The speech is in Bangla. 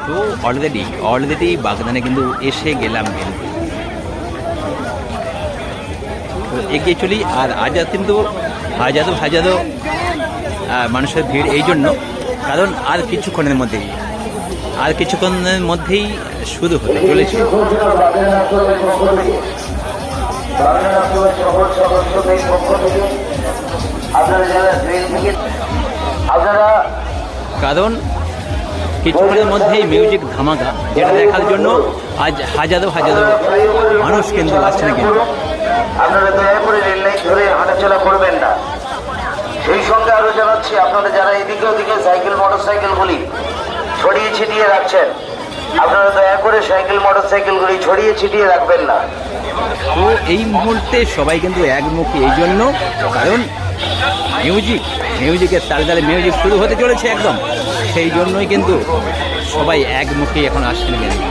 তো অলরেডি বাগদানে কিন্তু এসে গেলাম কিন্তু। তো এগিয়ে চলি। আর আজ কিন্তু হাজারো মানুষের ভিড় এই জন্য, কারণ আর কিছুক্ষণের মধ্যেই শুরু হতে চলেছে। কারণ কিছুক্ষণের মধ্যেই মিউজিক ধামাকা, যেটা দেখার জন্য আজ হাজারো মানুষ কিন্তু আসছেন কিন্তু। আপনারা দয়া করে রেল লাইন ধরে হাঁটাচলা করবেন না। সেই সঙ্গে আরো জানাচ্ছি, আপনারা যারা এদিকে ওদিকে সাইকেল মোটরসাইকেলগুলি ছড়িয়ে ছিটিয়ে রাখছেন, আপনারা দয়া করে সাইকেল মোটরসাইকেলগুলি ছড়িয়ে ছিটিয়ে রাখবেন না। তো এই মুহূর্তে সবাই কিন্তু একমুখী, এই জন্য কারণ মিউজিকের তালে মিউজিক শুরু হতে চলেছে একদম, সেই জন্যই কিন্তু সবাই একমুখী এখন আসছেন কিন্তু।